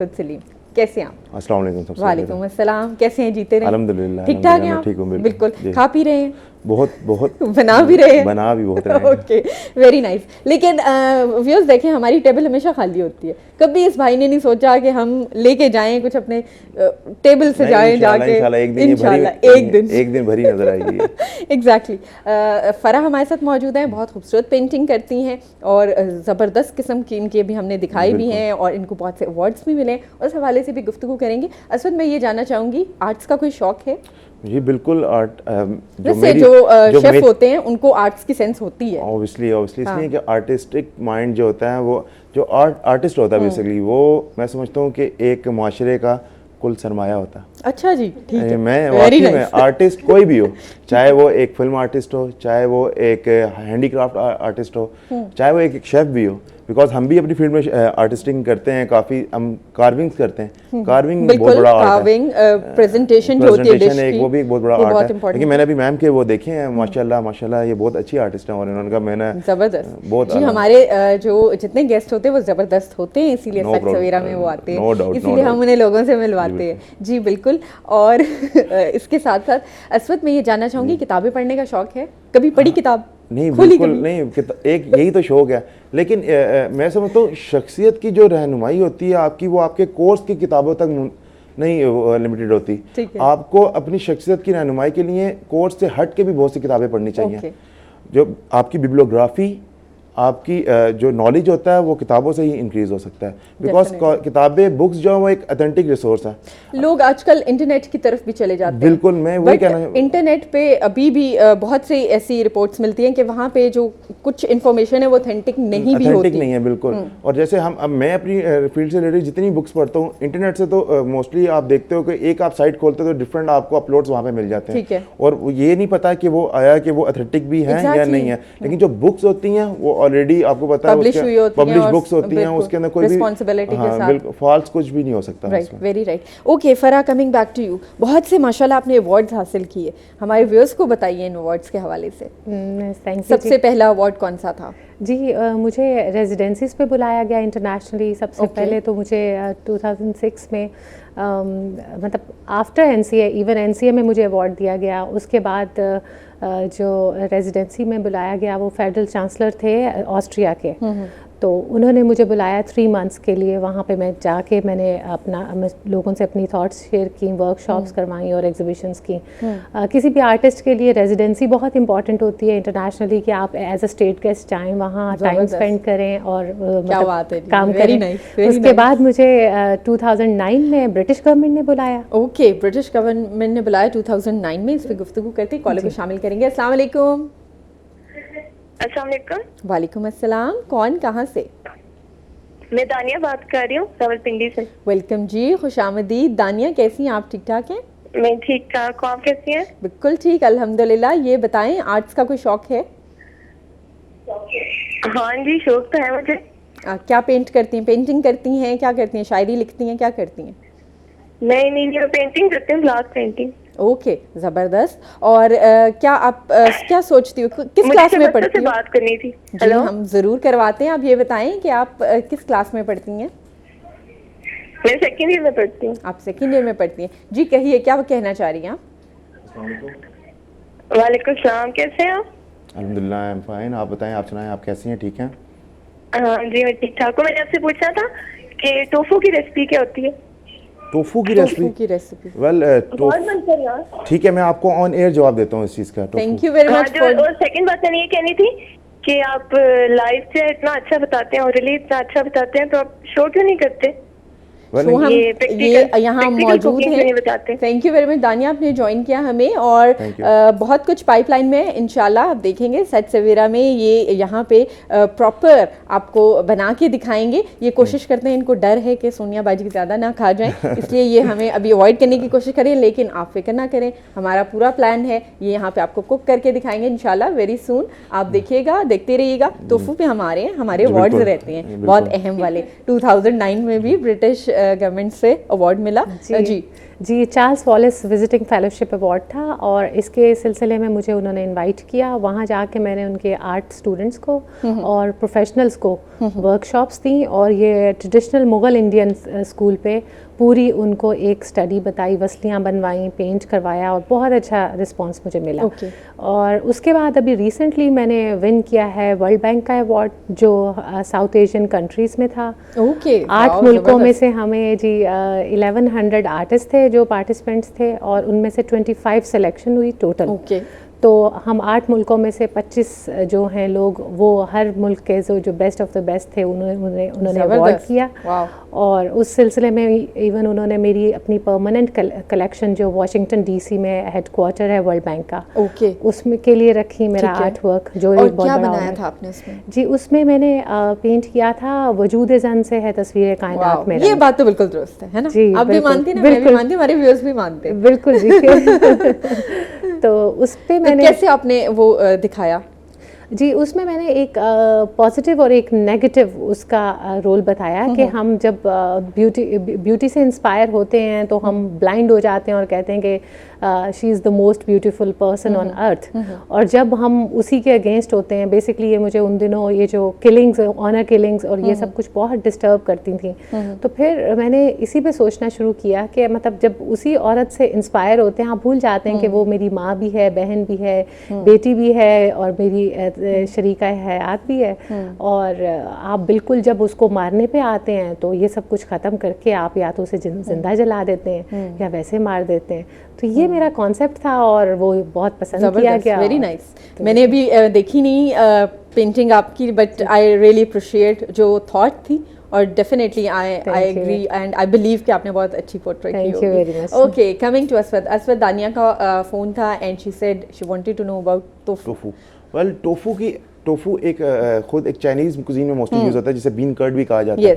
सलीम, कैसे हैं आप? अस्सलाम वालेकुम। वालेकुम अस्सलाम। कैसे हैं? जीते रहे? अल्हम्दुलिल्लाह ठीक ठाक हैं आप? ठीक हूँ बिल्कुल। खा पी रहे हैं? बहुत बहुत बना भी रहे हैं? बना भी बहुत रहे हैं। Okay, very nice. लेकिन व्यूअर्स देखें, हमारी टेबल हमेशा खाली होती है। कभी इस भाई ने नहीं सोचा कि हम लेके जाएं कुछ अपने टेबल से जाएं जाके। इंशाल्लाह एक दिन भरी नजर आएगी। एग्जैक्टली। फरा हमारे साथ मौजूद हैं, बहुत खूबसूरत पेंटिंग करती हैं और ज़बरदस्त किस्म की इनकी अभी हमने दिखाई भी हैं और इनको बहुत से अवार्ड्स भी मिले हैं। उस हवाले से भी गुफ्तगू करेंगे। असद, मैं ये जानना चाहूँगी, आर्ट्स का कोई शौक है? जी बिल्कुल। आर्ट जो शेफ होते हैं उनको आर्ट्स की सेंस होती है ऑब्वियसली इसलिए कि आर्टिस्टिक माइंड जो होता है, वो जो आर्टिस्ट होता है बेसिकली, वो मैं समझता हूँ कि एक माशरे का कुल सरमाया होता है। अच्छा जी, ठीक है। मैं वाकई में आर्टिस्ट कोई भी हो, चाहे वो एक फिल्म आर्टिस्ट हो, चाहे वो एक हैंडीक्राफ्ट आर्टिस्ट हो, चाहे वो एक शेफ भी हो, बिकॉज हम भी अपनी फील्ड में आर्टिस्टिंग करते हैं, काफ़ी हम कार्विंग्स करते हैं। कार्विंग बहुत बड़ा आर्ट है। प्रेजेंटेशन जो होती है डिश की, वो भी एक बहुत बड़ा आर्ट है। लेकिन मैंने अभी मैम के वो देखे हैं, माशाल्लाह ये बहुत अच्छी आर्टिस्ट हैं और इन्होंने कहा मैंने जबरदस्त बहुत जी। हमारे जो जितने गेस्ट होते हैं वो जबरदस्त होते हैं, इसीलिए सेट सवेरा में वो आते हैं, इसीलिए हम उन्हें लोगों से मिलवाते हैं। जी बिल्कुल। और इसके साथ साथ असवद, मैं ये जानना चाहूँगी, किताबें पढ़ने का शौक है? कभी पढ़ी किताब? नहीं, बिल्कुल नहीं। एक यही तो शौक है, लेकिन मैं समझता हूँ शख्सियत की जो रहनुमाई होती है आपकी, वो आपके कोर्स की किताबों तक नहीं लिमिटेड होती। आपको अपनी शख्सियत की रहनुमाई के लिए कोर्स से हट के भी बहुत सी किताबें पढ़नी चाहिए। जो आपकी बिब्लियोग्राफी, आपकी जो नॉलेज होता है, वो किताबों से ही इंक्रीज हो सकता है। बिकॉज किताबें, बुक्स जो है वो एक ऑथेंटिक रिसोर्स है। लोग आजकल इंटरनेट की तरफ भी चले जाते हैं। बिल्कुल, मैं वही कहना। इंटरनेट पे अभी भी बहुत सी ऐसी रिपोर्ट्स मिलती हैं कि वहाँ पे जो कुछ इन्फॉर्मेशन है वो ऑथेंटिक नहीं भी होती। नहीं है, बिल्कुल। और जैसे अब मैं अपनी फील्ड से रिलेटेड जितनी बुक्स पढ़ता हूँ, इंटरनेट से तो मोस्टली आप देखते हो कि एक आप साइट खोलते हो तो डिफरेंट आपको अपलोड्स वहाँ पे मिल जाते हैं, और ये नहीं पता कि वो आया कि वो ऑथेंटिक भी है या नहीं है। लेकिन जो बुक्स होती हैं वो ऑलरेडी आपको पता है पब्लिश बुक्स होती हैं, उसके अंदर कोई रिस्पांसिबिलिटी के साथ फॉल्स कुछ भी नहीं हो सकता। Right, very right. Okay Farah, coming back to you, बहुत से माशाल्लाह आपने अवार्ड्स हासिल किए, हमारे व्यूअर्स को बताइए इन अवार्ड्स के हवाले से। सबसे पहला अवार्ड कौन सा था? जी मुझे रेजिडेंसीज पे बुलाया गया इंटरनेशनली। सबसे पहले तो मुझे 2006 में मतलब आफ्टर एनसीए, इवन एनसीए में मुझे अवार्ड दिया गया। उसके बाद जो रेजिडेंसी में बुलाया गया वो फेडरल चांसलर थे ऑस्ट्रिया के, तो उन्होंने मुझे बुलाया 3 मंथ्स के लिए। वहाँ पे मैं जाके मैंने लोगों से अपनी थॉट्स शेयर की, वर्कशॉप्स करवाई और एग्जीबिशंस की। किसी भी आर्टिस्ट के लिए रेजिडेंसी बहुत इंपॉर्टेंट होती है इंटरनेशनली, कि आप एज अ स्टेट गेस्ट जाएँ, वहाँ टाइम स्पेंड करें और काम करें। उसके बाद मुझे 2009 में ब्रिटिश गवर्नमेंट ने बुलाया। ओके, ब्रिटिश गवर्नमेंट ने बुलाया 2009 में। इस पर गुफ्तगू करते, कॉलर को शामिल करेंगे। अस्सलाम वालेकुम। अस्सलाम वालेकुम। वालेकुम अस्सलाम। कौन, कहाँ से? मैं दानिया बात कर रही हूँ, रावलपिंडी से। वेलकम जी, खुशामदीद। दानिया, कैसी हैं आप? ठीक ठाक हैं? मैं ठीक ठाक हूँ, आप कैसी हैं? बिल्कुल ठीक, अल्हम्दुलिल्लाह। ये बताएं, आर्ट्स का कोई शौक है? हाँ जी, शौक तो है मुझे। क्या पेंट करती हैं? पेंटिंग करती हैं? क्या करती हैं? शायरी लिखती हैं? क्या करती हैं? नहीं, मैं पेंटिंग करती हूँ, ग्लास पेंटिंग। ओके, ज़बरदस्त। और क्या आप क्या सोचती हो, किस क्लास में पढ़ती हो? बात करनी थी। जी, हम ज़रूर करवाते हैं। आप ये बताएं कि आप किस क्लास में पढ़ती हैं? मैं सेकंड ईयर में पढ़ती हूँ। आप सेकंड ईयर में पढ़ती हैं। जी कहिए, क्या कहना चाह रही हैं आप? वालेकुम सलाम, कैसे हैं आप? अल्हम्दुलिल्लाह, आई एम फाइन। आप बताएं, आप सुनाएं, आप कैसी हैं? ठीक हैं? हाँ जी, मैं ठीक ठाक हूँ। मैंने आपसे पूछना था कि टोफू की रेसिपी क्या होती है? टोफू की रेसिपी? वेल, ठीक है, मैं आपको ऑन एयर जवाब देता हूँ इस चीज़ का। Thank you very much. और सेकंड बात मैंने ये कहनी थी कि आप लाइव से इतना अच्छा बताते हैं और रिली इतना अच्छा बताते हैं, तो आप शो क्यों नहीं करते? हम ये यहाँ मौजूद हैं। थैंक यू वेरी मच दानिया, आपने ज्वाइन किया हमें, और बहुत कुछ पाइपलाइन में इंशाल्लाह आप देखेंगे। सच सवेरा में ये यहाँ पे प्रॉपर आपको बना के दिखाएंगे। ये कोशिश करते हैं, इनको डर है कि सोनिया बाजी ज़्यादा ना खा जाएं, इसलिए ये हमें अभी अवॉइड करने की कोशिश करें। लेकिन आप फिक्र ना करें, हमारा पूरा प्लान है, ये यहाँ पे आपको कुक करके दिखाएंगे इंशाल्लाह वेरी सून। आप देखिएगा, देखते रहिएगा। टोफू पे हमारे अवार्ड्स रहते हैं बहुत अहम वाले। 2009 में भी ब्रिटिश गवर्नमेंट से अवार्ड मिला। जी चार्ल्स वॉलिस विजिटिंग फेलोशिप अवार्ड था और इसके सिलसिले में मुझे उन्होंने इनवाइट किया। वहाँ जाके मैंने उनके आर्ट स्टूडेंट्स को और प्रोफेशनल्स को वर्कशॉप्स दी और ये ट्रेडिशनल मुग़ल इंडियन स्कूल पे पूरी उनको एक स्टडी बताई, वसलियाँ बनवाई, पेंट करवाया और बहुत अच्छा रिस्पांस मुझे मिला। और उसके बाद अभी रिसेंटली मैंने विन किया है वर्ल्ड बैंक का अवार्ड जो साउथ एशियन कंट्रीज़ में था। 8 मुल्कों में से हमें जी 1100 आर्टिस्ट थे जो पार्टिसिपेंट्स थे और उनमें से 25 सिलेक्शन हुई टोटल। तो हम 8 मुल्कों में से 25 जो हैं लोग, वो हर मुल्क के जो बेस्ट ऑफ द बेस्ट थे उन्होंने अवार्ड किया। और उस सिलसिले में इवन उन्होंने मेरी अपनी परमानेंट कलेक्शन जो वाशिंगटन डीसी में हेडक्वार्टर है वर्ल्ड बैंक का, उसमें के लिए रखी मेरा आर्ट वर्क जो एक बहुत बड़ा बनाया था आपने उसमें। जी उसमें मैंने पेंट किया था वजूद ज़न से है तस्वीर कायनात में। ये बात तो बिल्कुल दुरुस्त है ना जी, आप भी मानती हैं, मैं भी मानती हूं, हमारे व्यूअर्स भी मानते हैं। बिल्कुल जी। तो उस पे मैंने कैसे आपने वो दिखाया? जी उसमें मैंने एक पॉजिटिव और एक नेगेटिव उसका रोल बताया कि हम जब ब्यूटी से इंस्पायर होते हैं तो हम ब्लाइंड हो जाते हैं और कहते हैं कि she is the most beautiful person on earth. और जब हम उसी के अगेंस्ट होते हैं, बेसिकली ये मुझे उन दिनों ये जो किलिंग्स, ऑनर किलिंग्स और ये सब कुछ बहुत डिस्टर्ब करती थी। तो फिर मैंने इसी पे सोचना शुरू किया कि मतलब जब उसी औरत से इंस्पायर होते हैं आप भूल जाते हैं कि वो मेरी माँ भी है, बहन भी है, बेटी भी है और मेरी शरीका हयात भी है। और आप बिल्कुल जब उसको मारने पे आते हैं तो ये सब कुछ ख़त्म करके आप या तो उसे जिंदा जला देते हैं या वैसे मार देते हैं। तो ये मेरा कॉन्सेप्ट था और वो बहुत पसंद किया गया। Very nice. मैंने अभी देखी नहीं पेंटिंग आपकी, बट आई रियली अप्रिशिएट जो थॉट थी और definitely I agree and I believe कि आपने बहुत अच्छी पोर्ट्रेट की होगी। Thank you very much. Okay, coming to Aswad, Dania का फ़ोन था and she said she wanted to know about tofu. Well tofu एक खुद एक चाइनीज़ कुजीन में मोस्टली यूज़ होता है जिसे बीन कर्ड भी कहा जाता है।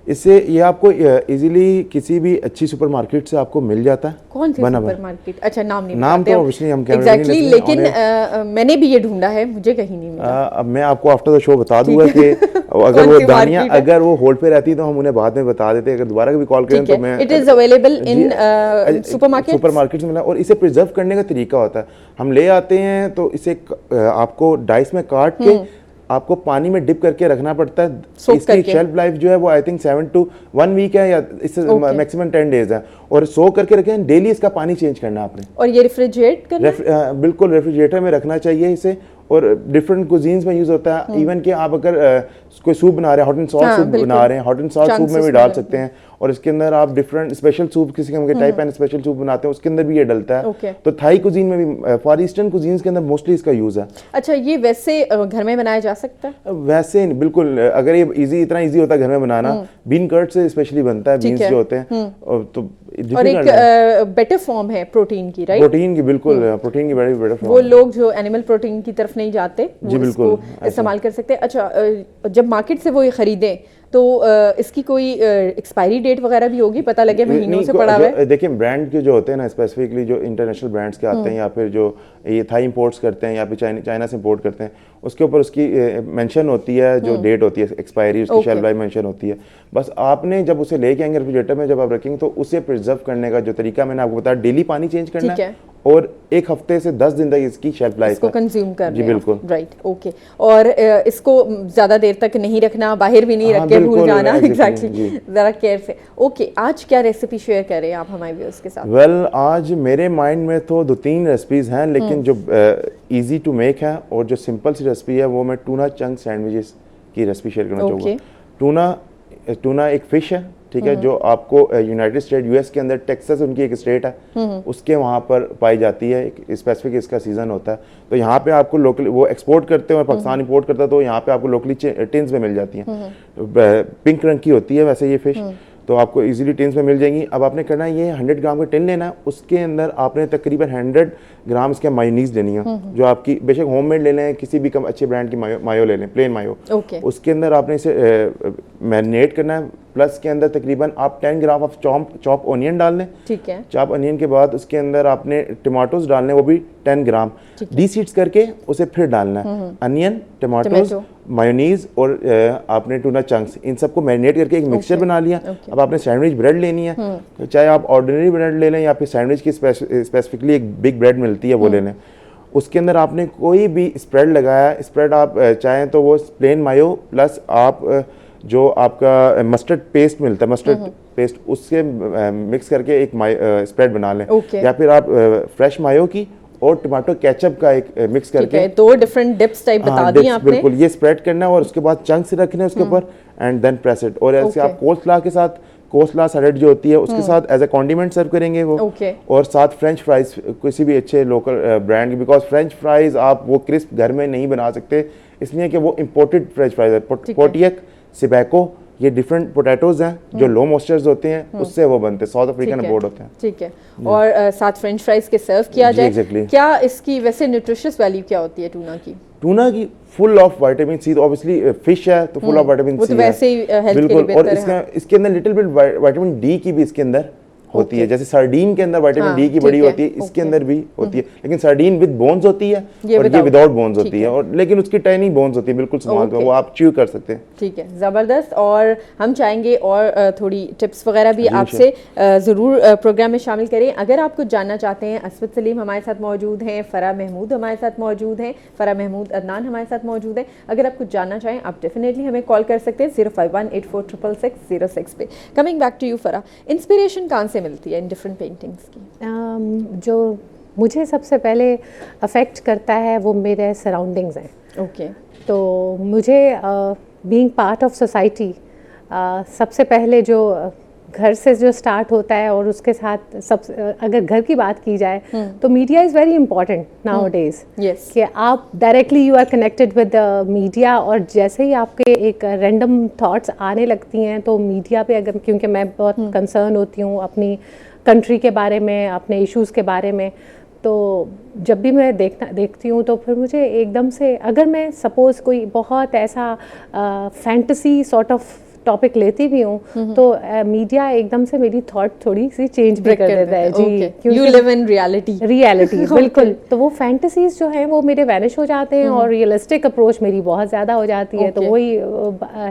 इससे ये आपको इजीली किसी भी अच्छी सुपरमार्केट से आपको मिल जाता है। कौन सी सुपरमार्केट? अच्छा नाम नहीं नाम तो ऑब्वियसली हम एग्जैक्टली लेकिन मैंने भी ये ढूंढा है, मुझे कहीं नहीं मिला। अब मैं आपको आफ्टर द शो बता दूंगा कि अगर वो दानिया अगर वो होल्ड पे रहती तो हम उन्हें बाद में बता देते। अगर दोबारा कभी कॉल करें तो मैं it is available in supermarkets में। और इसे प्रिजर्व करने का तरीका होता है, हम ले आते हैं तो इसे आपको डाइस में काट के आपको पानी में डिप करके रखना पड़ता है। इसकी शेल्फ लाइफ जो है वो आई थिंक 7 to 1 वीक है या इससे मैक्सिमम 10 डेज है। और सो करके रखें, डेली इसका पानी चेंज करना है आपने। और ये रेफ्रिजरेट करना बिल्कुल रेफ्रिजरेटर में रखना चाहिए इसे। और डिफरेंट कुजीन्स में यूज होता है। इवन कि आप अगर कोई सूप बना रहे हैं, हॉट एंड सॉल्ट सूप बना रहे हैं, हॉट एंड सॉल्ट सूप में भी डाल सकते हैं। और इसके अंदर आप डिफरेंट स्पेशल सूप, किसी के टाइप एंड स्पेशल सूप बनाते हैं, उसके अंदर भी ये डलता है। तो थाई कुजीन में भी, फॉर ईस्टर्न कुजीन्स के अंदर मोस्टली इसका यूज है। अच्छा, ये वैसे घर में बनाया जा सकता है? वैसे बिल्कुल, अगर ये इतना इजी होता है घर में बनाना, बीन कर्ड से स्पेशली बनता है, बीन्स जो होते हैं। और एक बेटर फॉर्म है प्रोटीन की, राइट? प्रोटीन की बिल्कुल, प्रोटीन की बड़ी बेटर फॉर्म। वो लोग जो एनिमल प्रोटीन की तरफ नहीं जाते जी बिल्कुल इस्तेमाल कर सकते हैं। अच्छा, जब मार्केट से वो ये खरीदें तो इसकी कोई एक्सपायरी डेट वगैरह भी होगी, पता लगे महीनों से पड़ा हुआ है? देखिए ब्रांड के जो होते हैं ना, स्पेसिफिकली जो इंटरनेशनल ब्रांड्स के आते हैं या फिर जो ये थाई इंपोर्ट्स करते हैं या फिर चाइना से इंपोर्ट करते हैं, उसके ऊपर उसकी मेंशन होती है, जो डेट होती है एक्सपायरी, उसकी शेल्फ लाइफ मेंशन होती है। बस आपने जब उसे लेके आएंगे रेफ्रिजरेटर में, जब आप रखेंगे तो उसे प्रिजर्व करने का जो तरीका मैंने आपको बताया, डेली पानी चेंज करना है और 1 हफ्ते से 10 दिन तक इसकी शेल्फ लाइफ इसको कंज्यूम करना। जी बिल्कुल, राइट, ओके। और इसको ज्यादा देर तक नहीं रखना, बाहर भी नहीं रख के भूल जाना। एग्जैक्टली, जरा केयर से। ओके, आज क्या रेसिपी शेयर कर रहे हैं आप हमारे व्यूअर्स के साथ? वेल, आज मेरे माइंड में तो 2-3 रेसिपीज हैं, लेकिन जो इजी टू मेक है और जो सिंपल सी रेसिपी है वो मैं टूना चंक सैंडविचेस की रेसिपी शेयर करना चाहूँगा। टूना एक फिश है, ठीक है, जो आपको यूनाइटेड स्टेट यूएस के अंदर टेक्सास उनकी एक स्टेट है, उसके वहाँ पर पाई जाती है। एक स्पेसिफिक इसका सीजन होता है, तो यहाँ पे आपको लोकली वो एक्सपोर्ट करते हैं और पाकिस्तान इंपोर्ट करता है, तो यहाँ पे आपको लोकली टिन्स में मिल जाती हैं। पिंक रंग की होती है वैसे ये फिश, तो आपको इजीली टिन्स में मिल जाएंगी। अब आपने करना है, ये 100 ग्राम का टिन लेना है, उसके अंदर आपने तकरीबन 100 ग्राम इसके मायोनीज लेनी है, जो आपकी बेशक होममेड ले लें, किसी भी कम अच्छे ब्रांड की मायो ले लें, प्लेन मायो। उसके अंदर आपने इसे मैरिनेट करना है। प्लस के अंदर तकरीबन आप 10 ग्राम ऑफ चॉप ऑनियन डाल लें, ठीक है। चॉप ऑनियन के बाद उसके अंदर आपने टमाटोज डालने, वो भी 10 ग्राम डीसीड्स करके उसे फिर डालना है। अनियन, टमाटोज मायोनीज और आपने टूना चंक्स, इन सबको मैरिनेट करके एक मिक्सचर बना लिया। अब आपने सैंडविच ब्रेड लेनी है, तो चाहे आप ऑर्डिनरी ब्रेड ले लें या फिर सैंडविच की स्पेसिफिकली एक बिग ब्रेड मिलती है वो ले लें। उसके अंदर आपने कोई भी स्प्रेड लगाया, स्प्रेड आप चाहें तो वो प्लेन मायो प्लस आप जो आपका मस्टर्ड पेस्ट मिलता है, मस्टर्ड पेस्ट, उससे मिक्स करके एक स्प्रेड बना लें। या फिर आप फ्रेश मायो की और टमाटो केचप का एक मिक्स करके, दो डिफरेंट डिप्स टाइप बता दी आपने। बिल्कुल, ये स्प्रेड करना है और उसके बाद चंक्स रखने हैं उसके ऊपर एंड देन प्रेस इट। और ऐसे आप कोस्टला के साथ, कोस्टला सैलेड जो होती है उसके साथ एज ए कॉन्डिमेंट सर्व करेंगे वो। और साथ फ्रेंच फ्राइज किसी भी अच्छे लोकल ब्रांड की, बिकॉज फ्रेंच फ्राइज आप वो क्रिस्प घर में नहीं बना सकते, इसलिए कि वो इम्पोर्टेड फ्रेंच फ्राइज है। पोटियक, सिबैको, ये डिफरेंट पोटैटोज हैं जो लो मॉइस्चर्स होते हैं, उससे वो बनते हैं, साउथ अफ्रीकन अबोर्ड होते हैं। ठीक है। और साथ फ्रेंच फ्राइज के सर्व किया जाए। क्या इसकी वैसे न्यूट्रिशियस वैल्यू क्या होती है टूना की? टूना की full of vitamin C, obviously fish है तो फुल ऑफ विटामिन सी है, वैसे ही हेल्थ के लिए बिल्कुल। और इसके अंदर लिटिल बिट विटामिन डी की भी इसके अंदर होती है। जैसे सरडीन के अंदर विटामिन डी की बड़ी होती है, इसके अंदर भी होती है, लेकिन सरडीन विद बोन्स होती है और ये विदाउट बोन्स होती है। और लेकिन उसकी टाइनी बोन्स होती है, बिल्कुल स्मॉल, वो आप च्यू कर सकते हैं। ठीक है, ज़बरदस्त। और हम चाहेंगे और थोड़ी टिप्स वगैरह भी आपसे ज़रूर प्रोग्राम में शामिल करें। अगर आप कुछ जानना चाहते हैं, असवद सलीम हमारे साथ मौजूद हैं, फ़रा महमूद हमारे साथ मौजूद हैं, फ़रा महमूद अदनान हमारे साथ मौजूद हैं। अगर आप कुछ जानना चाहें आप डेफिनेटली हमें कॉल कर सकते हैं 05184666606 पे। Coming back to you Farah, inspiration कहाँ से मिलती है इन डिफरेंट पेंटिंग्स की? जो मुझे सबसे पहले अफेक्ट करता है वो मेरे सराउंडिंग्स हैं। ओके। तो मुझे बीइंग पार्ट ऑफ सोसाइटी, सबसे पहले जो घर से जो स्टार्ट होता है और उसके साथ सब, अगर घर की बात की जाए तो media is very important nowadays. Yes, कि आप directly you are connected with the media, और जैसे ही आपके एक रैंडम थॉट्स आने लगती हैं तो मीडिया पे, अगर, क्योंकि मैं बहुत कंसर्न होती हूँ अपनी कंट्री के बारे में, अपने इश्यूज़ के बारे में, तो जब भी मैं देखती हूँ तो फिर मुझे एकदम से, अगर मैं सपोज़ कोई बहुत ऐसा फैंटेसी सॉर्ट ऑफ टॉपिक लेती भी हूँ तो मीडिया एकदम से मेरी थॉट थोड़ी सी चेंज भी कर देता है। जी, यू लिव इन रियलिटी। बिल्कुल। तो वो फैंटेसीज जो हैं वो मेरे वैनिश हो जाते हैं और रियलिस्टिक अप्रोच मेरी बहुत ज़्यादा हो जाती है। तो वही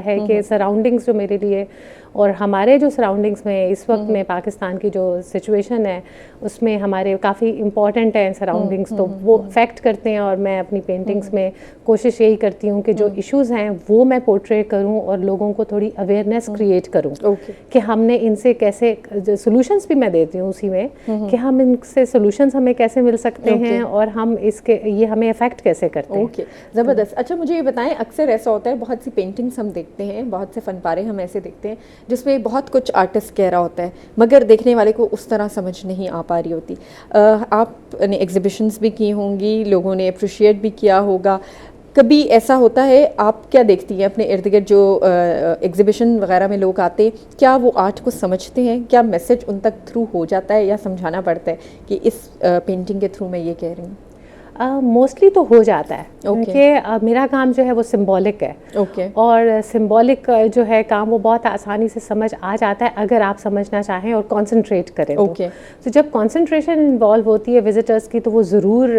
है कि सराउंडिंग्स जो मेरे लिए, और हमारे जो सराउंडिंग्स में इस वक्त में पाकिस्तान की जो सिचुएशन है उसमें हमारे काफ़ी इम्पॉर्टेंट हैं सराउंडिंग्स, तो वो अफेक्ट करते हैं। और मैं अपनी पेंटिंग्स में कोशिश यही करती हूँ कि जो इश्यूज़ हैं वो मैं पोर्ट्रे करूँ और लोगों को थोड़ी अवेयरनेस क्रिएट करूँ कि हमने इनसे कैसे, सोल्यूशंस भी मैं देती हूँ उसी में कि हम इनसे सोल्यूशंस हमें कैसे मिल सकते हैं और हम इसके, ये हमें अफेक्ट कैसे करते हैं। ओके, ज़बरदस्त। अच्छा, मुझे ये बताएं, अक्सर ऐसा होता है बहुत सी पेंटिंग्स हम देखते हैं, बहुत से फनपारे हम ऐसे देखते हैं जिसमें बहुत कुछ आर्टिस्ट कह रहा होता है मगर देखने वाले को उस तरह समझ नहीं आ पा रही होती। आपने एग्जिबिशंस भी की होंगी, लोगों ने अप्रिशिएट भी किया होगा, कभी ऐसा होता है, आप क्या देखती हैं अपने इर्द गिर्द जो एग्जिबिशन वगैरह में लोग आते हैं, क्या वो आर्ट को समझते हैं? क्या मैसेज उन तक थ्रू हो जाता है या समझाना पड़ता है कि इस पेंटिंग के थ्रू मैं ये कह रही हूँ? मोस्टली तो हो जाता है क्योंकि मेरा काम जो है वो सिंबॉलिक है। और सिंबॉलिक जो है काम वो बहुत आसानी से समझ आ जाता है अगर आप समझना चाहें और कंसंट्रेट करें। तो जब कंसंट्रेशन इन्वॉल्व होती है विजिटर्स की तो वो ज़रूर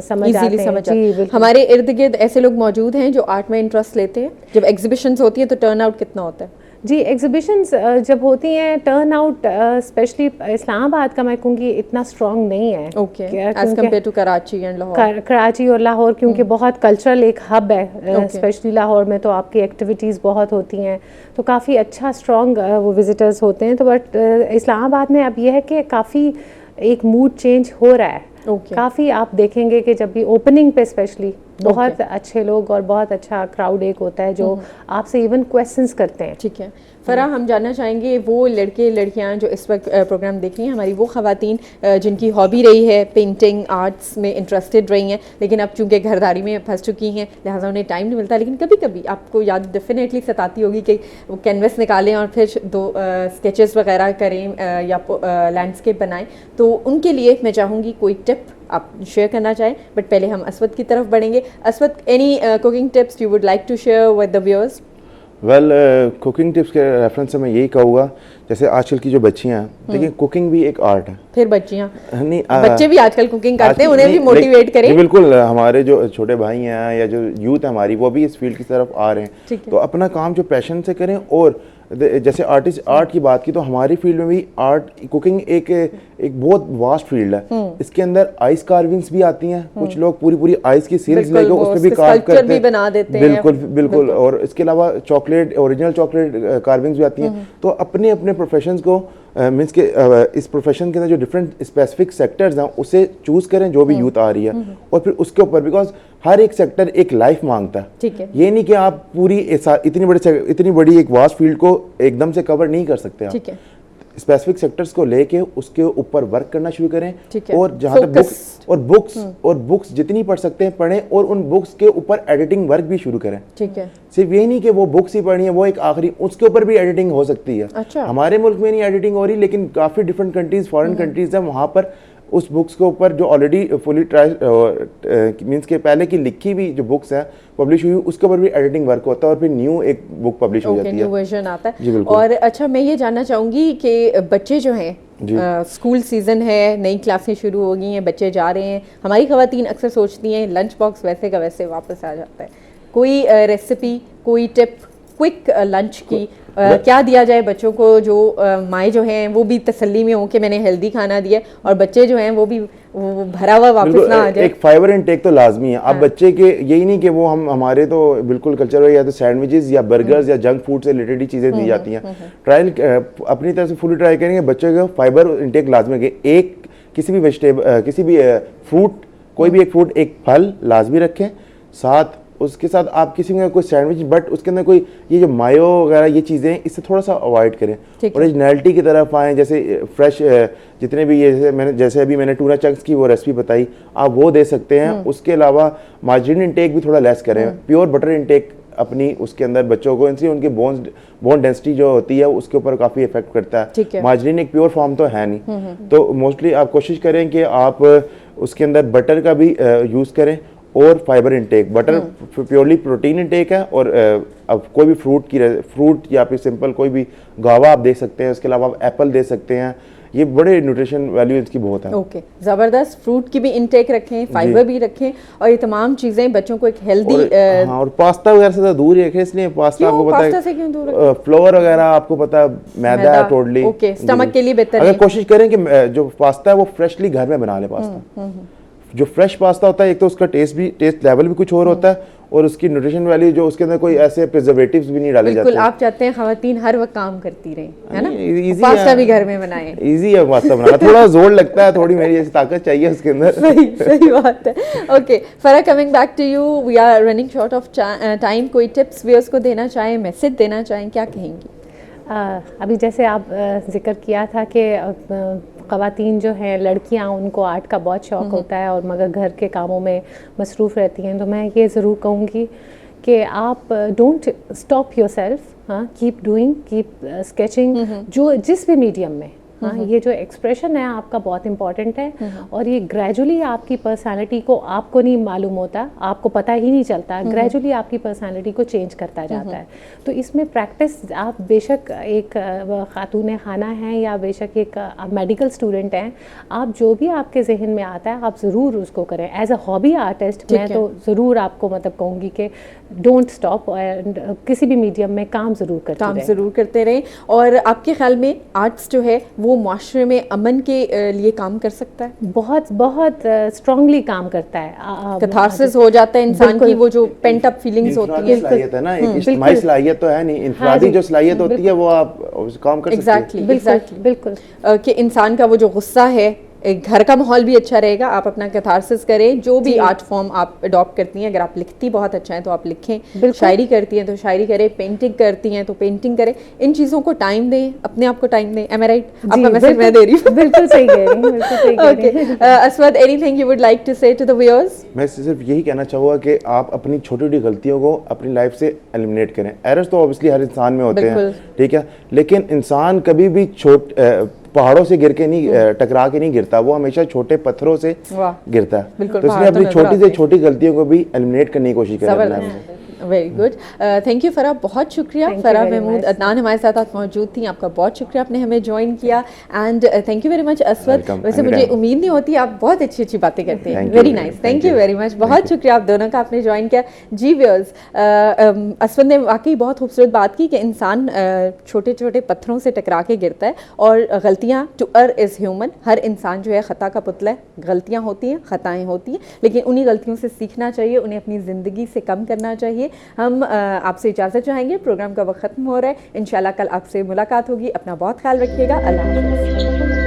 समझ आते हैं। जी, हमारे इर्द गिर्द ऐसे लोग मौजूद हैं जो आर्ट में इंटरेस्ट लेते हैं। जब एग्जिबिशंस होती हैं तो टर्न आउट कितना होता है? जी, एग्जिबिशंस जब होती हैं टर्न आउट स्पेशली इस्लामाबाद का मैं कहूँगी इतना स्ट्रॉन्ग नहीं है as compare to Karachi and Lahore. Karachi और लाहौर क्योंकि बहुत कल्चरल एक हब है, स्पेशली लाहौर में तो आपकी एक्टिविटीज़ बहुत होती हैं तो काफ़ी अच्छा स्ट्रॉन्ग वो विजिटर्स होते हैं। तो बट इस्लामाबाद में अब यह है कि काफ़ी एक मूड चेंज हो रहा है। काफ़ी आप देखेंगे कि जब भी ओपनिंग पे स्पेशली बहुत अच्छे लोग और बहुत अच्छा क्राउड एक होता है जो आपसे इवन क्वेश्चंस करते हैं। ठीक है फ़रा, हम जानना चाहेंगे वो लड़के लड़कियां जो इस वक्त प्रोग्राम देख रही हैं, हमारी वो ख़वातीन जिनकी हॉबी रही है पेंटिंग आर्ट्स में इंटरेस्टेड रही हैं, लेकिन अब चूँकि घरदारी में फंस चुकी हैं लिहाजा उन्हें टाइम नहीं मिलता, लेकिन कभी कभी आपको याद डेफिनेटली सताती होगी कि वो कैनवस निकालें और फिर दो स्केचेस वगैरह करें या लैंडस्केप बनाएं। तो उनके लिए मैं चाहूँगी कोई टिप आप शेयर करना चाहें, बट पहले हम असवद की तरफ बढ़ेंगे। Aswad, any cooking tips you would like to share with the viewers? Well, cooking tips के रेफरेंस से मैं यही कहूँगा जैसे आजकल की जो बच्चियां हैं, देखिए कुकिंग भी एक आर्ट है। फिर बच्चियां नहीं, बच्चे भी आजकल कुकिंग करते हैं, उन्हें भी मोटिवेट करें। बिल्कुल, हमारे जो छोटे भाई हैं या जो यूथ है हमारी, वो भी इस फील्ड की तरफ आ रहे हैं, तो अपना काम जो पैशन से करें। और जैसे आर्ट की बात की, तो हमारी फील्ड में भी कुकिंग एक बहुत वास्ट फील्ड है। इसके अंदर आइस कार्विंग्स भी आती हैं, कुछ लोग पूरी आइस की सील्स लेके उसमें भी कार्व करते हैं, बना देते हैं। बिल्कुल। और इसके अलावा ओरिजिनल चॉकलेट कार्विंग्स भी आती हैं। तो अपने अपने प्रोफेशंस को मीन्स के इस प्रोफेशन के अंदर जो डिफरेंट स्पेसिफिक सेक्टर्स हैं उसे चूज करें, जो भी यूथ आ रही है, और फिर उसके ऊपर, बिकॉज हर एक सेक्टर एक लाइफ मांगता है। ठीक है, ये नहीं कि आप पूरी इतनी बड़ी एक वास्ट फील्ड को एकदम से कवर नहीं कर सकते आप। ठीक है, स्पेसिफिक सेक्टर्स को लेके उसके ऊपर वर्क करना शुरू करें। ठीक है, और जहां तक बुक्स जितनी पढ़ सकते हैं पढ़ें, और उन बुक्स के ऊपर एडिटिंग वर्क भी शुरू करें। ठीक है, सिर्फ ये नहीं कि वो बुक्स ही पढ़नी है, वो एक आखिरी, उसके ऊपर भी एडिटिंग हो सकती है। अच्छा। हमारे मुल्क में नहीं एडिटिंग हो रही, लेकिन काफ़ी डिफरेंट कंट्रीज, फॉरेन कंट्रीज है, वहाँ पर उस बुक्स के ऊपर जो ऑलरेडी फुली मीन्स के पहले की लिखी हुई जो बुक्स हैं पब्लिश हुई, उसके ऊपर भी एडिटिंग वर्क होता है, और फिर न्यू एक बुक पब्लिश हो जाती है, न्यू वर्जन आता जी, है। बिल्कुल। और अच्छा, मैं ये जानना चाहूँगी कि बच्चे जो हैं, स्कूल सीजन है, नई क्लासें शुरू हो गई हैं, बच्चे जा रहे हैं, हमारी ख़वातीन अक्सर सोचती हैं लंच बॉक्स वैसे का वैसे वापस आ जाता है, कोई रेसिपी, कोई टिप क्विक लंच की क्या दिया जाए बच्चों को, जो माएँ जो हैं वो भी तसल्ली में हो कि मैंने हेल्दी खाना दिया, और बच्चे जो हैं वो भी भरा हुआ वापस ना आ जाए। एक फाइबर इनटेक तो लाजमी है। अब बच्चे के यही नहीं कि वो हमारे तो बिल्कुल कल्चर है, या तो सैंडविचेस या बर्गर्स या जंक फूड से रिलेटेड ही चीज़ें दी जाती हैं। ट्रायल अपनी तरफ से फुली ट्राई करेंगे, बच्चे का फाइबर इनटेक लाजमी है। एक किसी भी वेजिटेबल, किसी भी फ्रूट, कोई भी एक फ्रूट, एक फल लाजमी रखें, साथ उसके साथ आप किसी में कोई सैंडविच, बट उसके अंदर कोई ये जो मायो वगैरह ये चीज़ें हैं, इससे थोड़ा सा अवॉइड करें। ओरिजिनलिटी की तरफ आएँ, जैसे फ्रेश जितने भी ये जैसे अभी मैंने टूना चंक्स की वो रेसिपी बताई, आप वो दे सकते हैं। उसके अलावा मार्जिन इनटेक भी थोड़ा लेस करें, प्योर बटर इनटेक अपनी उसके अंदर बच्चों को, इनसे उनकी बोन डेंसिटी जो होती है उसके ऊपर काफ़ी इफेक्ट करता है। मार्जिन एक प्योर फॉर्म तो है नहीं, तो मोस्टली आप कोशिश करें कि आप उसके अंदर बटर का भी यूज़ करें, और fibre intake. Butter purely protein intake है, और अब कोई भी फ्रूट या फिर सिंपल कोई भी गावा आप दे सकते हैं, उसके अलावा आप एप्पल दे सकते हैं, ये बड़े न्यूट्रिशन वैल्यू इसकी बहुत है। ओके, ज़बरदस्त। फ्रूट की भी इनटेक रखें, फाइबर भी रखें, और ये तमाम चीज़ें बच्चों को एक हेल्दी और पास्ता वगैरह से दूर ही रखें, इसलिए पास्ता आपको पता है फ्लोर वगैरह आपको पता है मैदा है टोटली, ओके, स्टमक के लिए बेहतर है। अगर कोशिश करें कि जो पास्ता है वो फ्रेशली घर में बना ले पास्ता। जो फ्रेश पास्ता होता है, एक तो उसका टेस्ट लेवल भी कुछ और होता है, और उसकी न्यूट्रिशन वैल्यू जो उसके अंदर कोई ऐसे प्रिजर्वेटिव्स भी नहीं डाले जाते। बिल्कुल, आप चाहते हैं खवातीन हर वक्त काम करती रहें, है ना, पास्ता भी घर में बनाएं। इजी है पास्ता बनाना, थोड़ा जोर लगता है, थोड़ी मेरी ऐसी ताकत चाहिए उसके अंदर। सही बात है। Okay Farah, coming back to you, we are running short of time. कोई टिप्स व्यूअर्स को देना चाहें, मैसेज देना चाहें, क्या कहेंगी? अभी जैसे आप जिक्र किया था कि ख़वातीन जो हैं, लड़कियां, उनको आर्ट का बहुत शौक़ होता है, और मगर घर के कामों में मसरूफ़ रहती हैं, तो मैं ये ज़रूर कहूँगी कि आप डोंट स्टॉप योरसेल्फ, हाँ, कीप डूइंग, कीप स्केचिंग, जो जिस भी मीडियम में, हाँ, ये जो एक्सप्रेशन है आपका बहुत इंपॉर्टेंट है, और ये ग्रेजुअली आपकी पर्सनालिटी को, आपको नहीं मालूम होता, आपको पता ही नहीं चलता, ग्रेजुअली आपकी पर्सनालिटी को चेंज करता जाता है। तो इसमें प्रैक्टिस, आप बेशक एक खातून खाना हैं या बेशक एक मेडिकल स्टूडेंट हैं, आप जो भी आपके जहन में आता है आप ज़रूर उसको करें। एज अ हॉबी आर्टिस्ट मैं तो ज़रूर आपको मतलब कहूँगी कि डोंट स्टॉप, किसी भी मीडियम में काम ज़रूर करते रहें। और आपके ख्याल में आर्ट्स जो है वो माशरे में अमन के लिए काम कर सकता है? बहुत बहुत स्ट्रांगली काम करता है। कैथारसिस हो जाता है इंसान की, वो जो पेंट अप फीलिंग्स होती है। सलाहियत है ना, एक इज्तिमाई सलाहियत तो है नहीं, इनफरादी जो सलाहियत होती है वो आप काम कर सकते हैं। एग्जैक्टली, बिल्कुल, कि इंसान का वो जो गुस्सा है, एक घर का माहौल भी अच्छा रहेगा, आप अपना कैथारसिस करें। जो भी आर्ट फॉर्म आप अडॉप्ट करती हैं, अगर आप लिखती बहुत अच्छा है तो आप लिखें, शायरी करती हैं तो शायरी करें, पेंटिंग करती हैं तो पेंटिंग करें। इन चीज़ों को टाइम दें, अपने आप को टाइम दें। Am I right? आपका मैसेज मैं दे रही हूँ। बिल्कुल सही कह रही हूँ। Okay Aswad, anything you would like to say to the viewers? मैं सिर्फ यही कहना चाहूँगा कि आप अपनी छोटी छोटी गलतियों को अपनी लाइफ से एलिमिनेट करें। एरर्स तो ऑब्वियसली हर इंसान में होते हैं, ठीक है, लेकिन इंसान कभी भी पहाड़ों से गिर के नहीं, टकरा के नहीं गिरता, वो हमेशा छोटे पत्थरों से गिरता है। तो इसलिए अपनी छोटी से छोटी गलतियों को भी एलिमिनेट करने की कोशिश करें। Very good, thank you Farah, बहुत शुक्रिया। फराह महमूद अदनान हमारे साथ आज मौजूद थी, आपका बहुत शुक्रिया, आपने हमें ज्वाइन किया। And thank you very much Aswad, वैसे मुझे उम्मीद नहीं होती, आप बहुत अच्छी अच्छी बातें करते हैं। Very nice, thank you very much, बहुत शुक्रिया आप दोनों का, आपने ज्वाइन किया। जी व्यूअर्स, अस्वद ने वाकई बहुत खूबसूरत बात की कि इंसान छोटे छोटे पत्थरों से टकरा के गिरता है और गलतियाँ, टू एरर इज़ ह्यूमन, हर इंसान जो है ख़ता का पुतला है, गलतियाँ होती हैं, ख़ताएँ होती हैं, लेकिन उन्हीं गलतियों से सीखना चाहिए, उन्हें अपनी ज़िंदगी से कम करना चाहिए। हम आपसे इजाज़त चाहेंगे, प्रोग्राम का वक्त ख़त्म हो रहा है, इंशाल्लाह कल आपसे मुलाकात होगी, अपना बहुत ख्याल रखिएगा, अल्लाह हाफ़िज़।